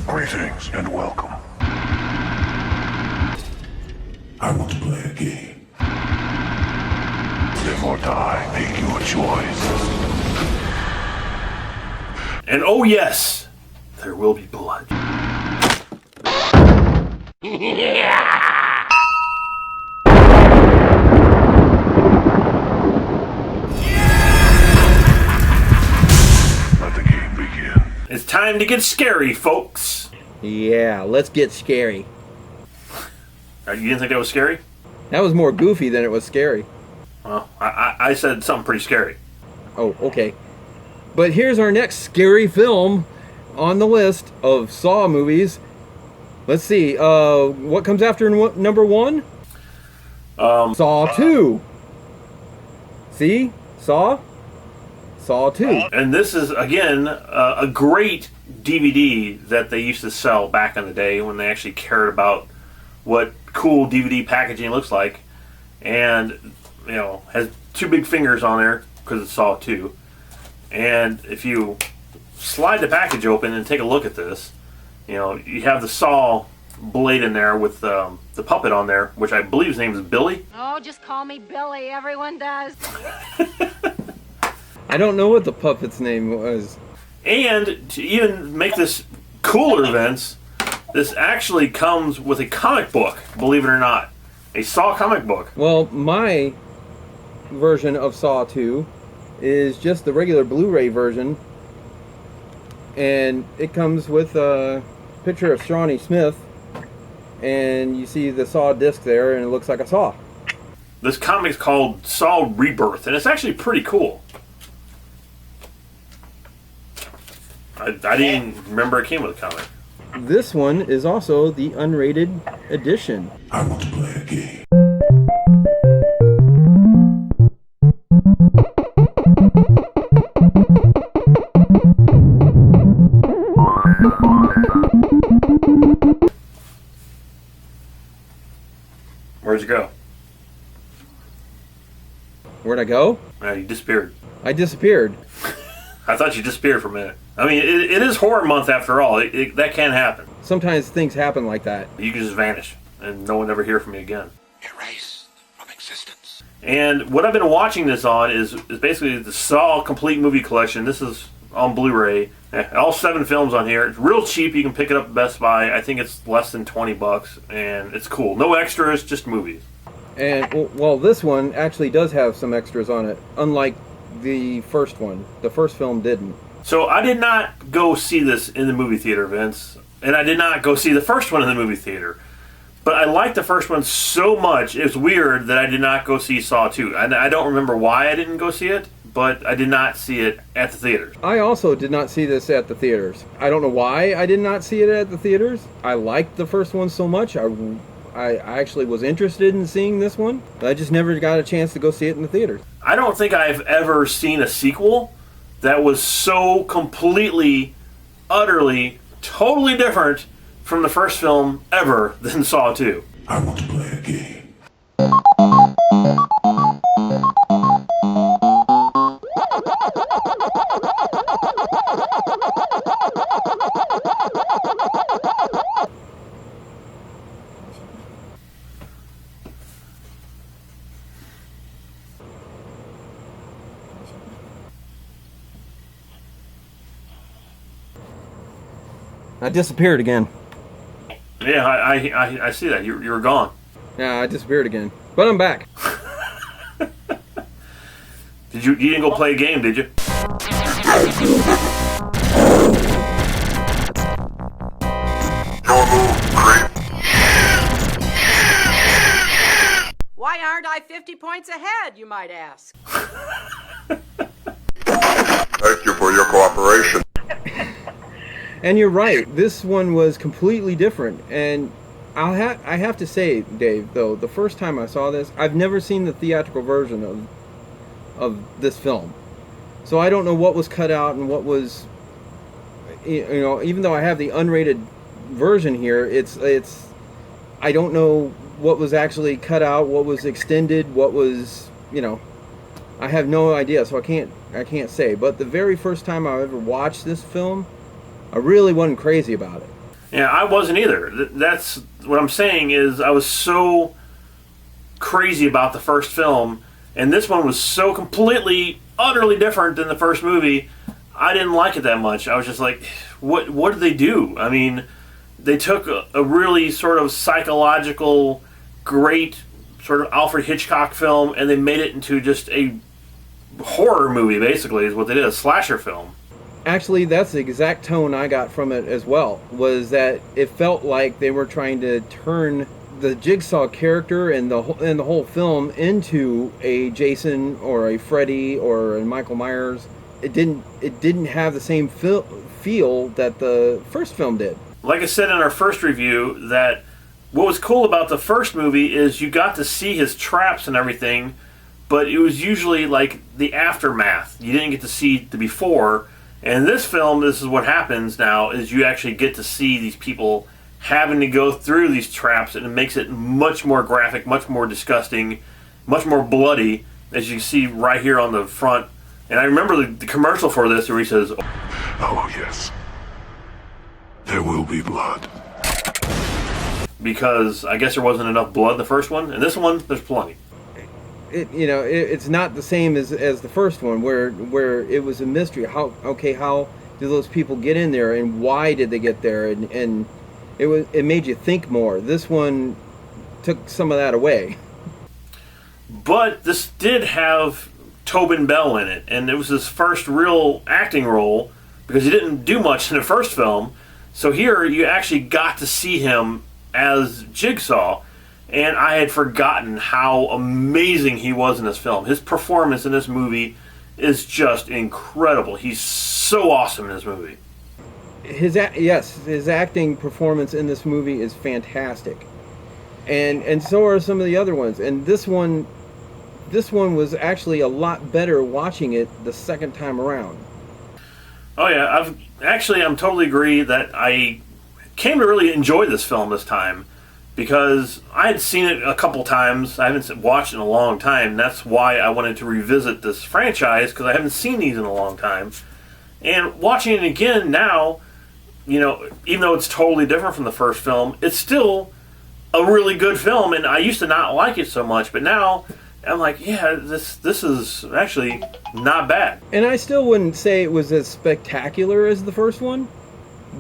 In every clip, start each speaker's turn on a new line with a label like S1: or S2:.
S1: Greetings and welcome. I want to play a game. Live or die, make your choice.
S2: And oh yes, there will be blood.
S1: Let the game begin.
S2: It's time to get scary, folks.
S3: Yeah, let's get scary.
S2: You didn't think that was scary?
S3: That was more goofy than it was scary.
S2: Well, I said something pretty scary.
S3: Oh, okay. But here's our next scary film on the list of Saw movies. Let's see. What comes after number one? Saw 2. See? Saw 2.
S2: And this is, again, a great DVD that they used to sell back in the day when they actually cared about what cool DVD packaging looks like. And, you know, has two big fingers on there because it's Saw 2. And if you slide the package open and take a look at this, you know, you have the Saw blade in there with the puppet on there, which I believe his name is Billy.
S4: Oh, just call me Billy. Everyone does.
S3: I don't know what the puppet's name was.
S2: And to even make this cooler, Vince, this actually comes with a comic book, believe it or not. A Saw comic book.
S3: Well, my version of Saw 2 is just the regular Blu-ray version. And it comes with a picture of Shawnee Smith. And you see the Saw disc there, and it looks like a saw.
S2: This comic's called Saw Rebirth, and it's actually pretty cool. I didn't remember it came with a comic.
S3: This one is also the unrated edition.
S1: I want to play a game.
S2: Where'd you go?
S3: Where'd I go?
S2: You disappeared.
S3: I disappeared.
S2: I thought you disappeared for a minute. I mean, it is horror month after all. That can happen.
S3: Sometimes things happen like that.
S2: You can just vanish, and no one ever hear from you again.
S1: Erased from existence.
S2: And what I've been watching this on is basically the Saw Complete Movie Collection. This is on Blu-ray. All 7 films on here. It's real cheap. You can pick it up at Best Buy. I think it's less than $20, and it's cool. No extras, just movies.
S3: And, well, this one actually does have some extras on it, unlike the first one. The first film didn't.
S2: So I did not go see this in the movie theater, Vince. And I did not go see the first one in the movie theater. But I liked the first one so much, it's weird that I did not go see Saw 2. I don't remember why I didn't go see it, but I did not see it at the theaters.
S3: I also did not see this at the theaters. I don't know why I did not see it at the theaters. I liked the first one so much. I actually was interested in seeing this one, but I just never got a chance to go see it in the theaters.
S2: I don't think I've ever seen a sequel that was so completely, utterly, totally different from the first film ever than Saw 2.
S1: I want to play a game.
S3: I disappeared again.
S2: Yeah, I see that. You were gone.
S3: Yeah, I disappeared again. But I'm back.
S2: You didn't go play a game, did you?
S5: Why aren't I 50 points ahead, you might ask?
S1: Thank you for your cooperation.
S3: And you're right. This one was completely different. And I have to say, Dave, though, the first time I saw this, I've never seen the theatrical version of this film. So I don't know what was cut out and what was, you know, even though I have the unrated version here, it's I don't know what was actually cut out, what was extended, what was, you know, I have no idea, so I can't say. But the very first time I ever watched this film, I really wasn't crazy about it.
S2: Yeah, I wasn't either. That's what I'm saying is I was so crazy about the first film, and this one was so completely, utterly different than the first movie. I didn't like it that much. I was just like, what did they do? I mean, they took a really sort of psychological, great sort of Alfred Hitchcock film, and they made it into just a horror movie, basically, is what they did, a slasher film.
S3: Actually, that's the exact tone I got from it as well, was that it felt like they were trying to turn the Jigsaw character and the whole film into a Jason or a Freddy or a Michael Myers. It didn't have the same feel that the first film did.
S2: Like I said in our first review, that what was cool about the first movie is you got to see his traps and everything, but it was usually like the aftermath. You didn't get to see the before. And in this film, this is what happens now, is you actually get to see these people having to go through these traps, and it makes it much more graphic, much more disgusting, much more bloody, as you see right here on the front. And I remember the commercial for this where he says,
S1: Oh, yes. There will be blood.
S2: because I guess there wasn't enough blood in the first one, and this one, there's plenty.
S3: It's not the same as the first one, where it was a mystery. How do those people get in there, and why did they get there? And it made you think more. This one took some of that away.
S2: But this did have Tobin Bell in it, and it was his first real acting role, because he didn't do much in the first film. So here you actually got to see him as Jigsaw, and I had forgotten how amazing he was in this film. His performance in this movie is just incredible. He's so awesome in this movie.
S3: His acting performance in this movie is fantastic, and so are some of the other ones. And this one was actually a lot better watching it the second time around.
S2: Oh yeah, I'm totally agree that I came to really enjoy this film this time, because I had seen it a couple times. I haven't watched it in a long time. That's why I wanted to revisit this franchise, because I haven't seen these in a long time. And watching it again now, even though it's totally different from the first film, it's still a really good film, and I used to not like it so much, but now I'm like, yeah, this is actually not bad.
S3: And I still wouldn't say it was as spectacular as the first one,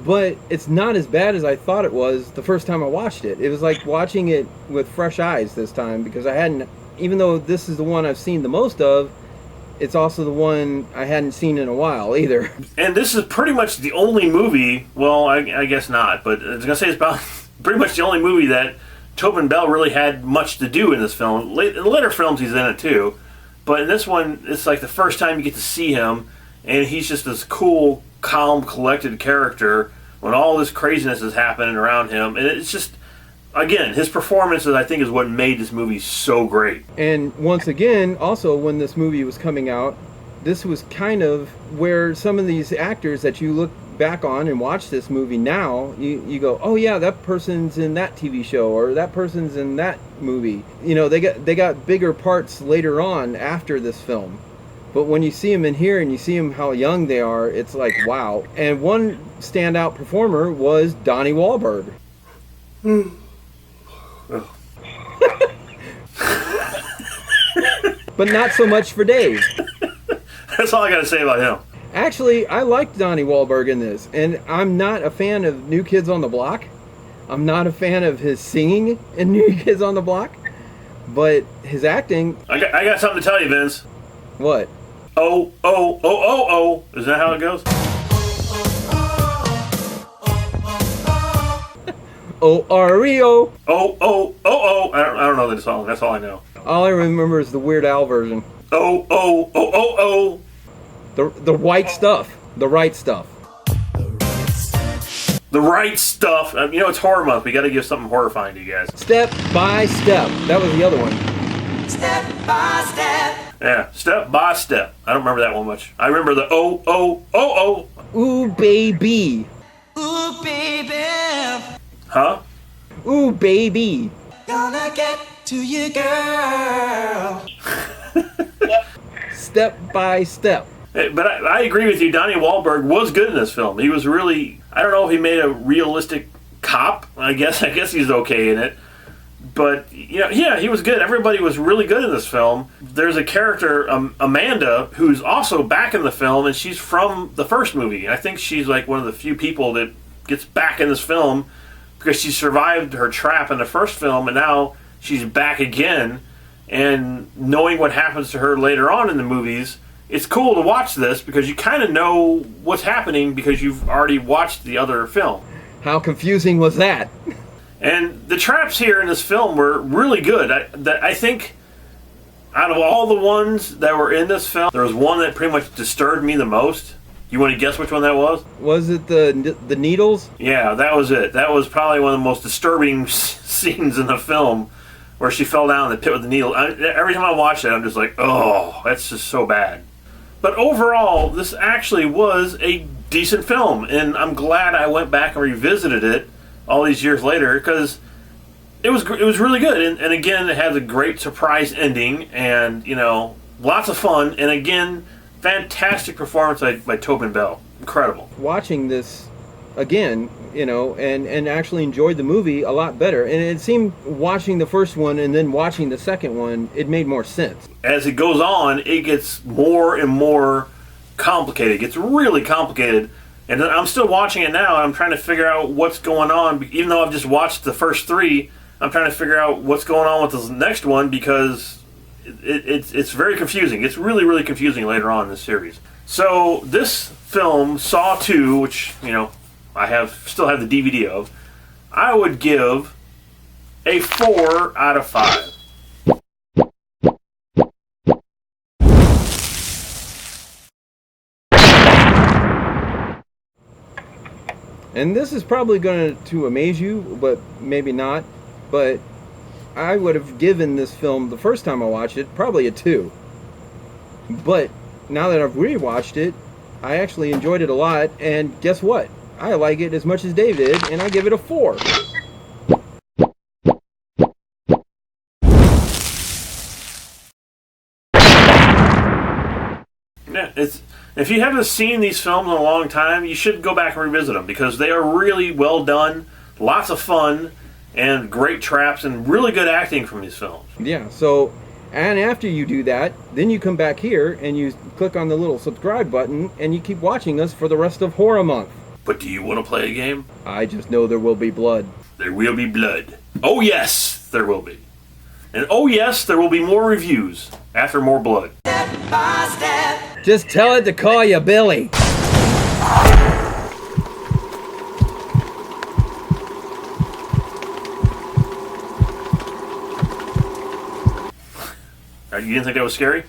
S3: but it's not as bad as I thought it was the first time I watched it. It was like watching it with fresh eyes this time, because I hadn't, even though this is the one I've seen the most of, it's also the one I hadn't seen in a while either.
S2: And this is pretty much the only movie, well, I guess not, but I was going to say it's about pretty much the only movie that Tobin Bell really had much to do in this film. In the later films, he's in it too. But in this one, it's like the first time you get to see him, and he's just this cool, calm, collected character when all this craziness is happening around him. And it's just, again, his performance, I think, is what made this movie so great.
S3: And once again, also, when this movie was coming out, this was kind of where some of these actors that you look back on and watch this movie now, you go, oh yeah, that person's in that TV show, or that person's in that movie. They got bigger parts later on after this film. But when you see them in here and you see them how young they are, it's like, wow. And one standout performer was Donnie Wahlberg. But not so much for Dave.
S2: That's all I got to say about him.
S3: Actually, I liked Donnie Wahlberg in this, and I'm not a fan of New Kids on the Block. I'm not a fan of his singing in New Kids on the Block, but his acting...
S2: I got something to tell you, Vince.
S3: What?
S2: Oh, oh, oh, oh, oh. Is that how it goes?
S3: O-R-E-O.
S2: Oh, oh, oh, oh. I don't know the song. That's all I know.
S3: All I remember is the Weird Al version.
S2: Oh, oh, oh, oh, oh.
S3: The right stuff. The right stuff.
S2: The right stuff. It's horror month. We got to give something horrifying to you guys.
S3: Step by Step. That was the other one.
S5: Step by step.
S2: Yeah, Step by Step. I don't remember that one much. I remember the oh, oh, oh, oh.
S3: Ooh, baby.
S5: Ooh, baby.
S2: Huh?
S3: Ooh, baby.
S5: Gonna get to you, girl.
S3: Step by Step.
S2: But I agree with you. Donnie Wahlberg was good in this film. He was really, I don't know if he made a realistic cop. I guess he's okay in it. But, yeah, he was good. Everybody was really good in this film. There's a character, Amanda, who's also back in the film, and she's from the first movie. I think she's like one of the few people that gets back in this film because she survived her trap in the first film, and now she's back again. And knowing what happens to her later on in the movies, it's cool to watch this because you kind of know what's happening because you've already watched the other film.
S3: How confusing was that?
S2: And the traps here in this film were really good. I think out of all the ones that were in this film, there was one that pretty much disturbed me the most. You want to guess which one that was?
S3: Was it the needles?
S2: Yeah, that was it. That was probably one of the most disturbing scenes in the film, where she fell down in the pit with the needle. Every time I watch it, I'm just like, oh, that's just so bad. But overall, this actually was a decent film, and I'm glad I went back and revisited it all these years later because it was really good. And again, it has a great surprise ending, and lots of fun. And again, fantastic performance by Tobin Bell. Incredible.
S3: Watching this again, and actually enjoyed the movie a lot better. And it seemed watching the first one and then watching the second one, it made more sense. As
S2: it goes on, it gets more and more complicated. It gets really complicated. And then I'm still watching it now, and I'm trying to figure out what's going on. Even though I've just watched the first three, I'm trying to figure out what's going on with this next one because it's very confusing. It's really, really confusing later on in the series. So this film, Saw 2, which, I still have the DVD of, I would give a 4 out of 5.
S3: And this is probably going to amaze you, but maybe not. But I would have given this film, the first time I watched it, probably a 2. But now that I've rewatched it, I actually enjoyed it a lot. And guess what? I like it as much as Dave did, and I give it a 4.
S2: Yeah, if you haven't seen these films in a long time, you should go back and revisit them because they are really well done, lots of fun, and great traps, and really good acting from these films.
S3: Yeah, so, and after you do that, then you come back here and you click on the little subscribe button and you keep watching us for the rest of Horror Month.
S2: But do you want to play a game?
S3: I just know there will be blood.
S2: There will be blood. Oh yes, there will be. And oh yes, there will be more reviews after more blood.
S5: Step by step.
S3: Just tell it to call you Billy.
S2: You didn't think that was scary?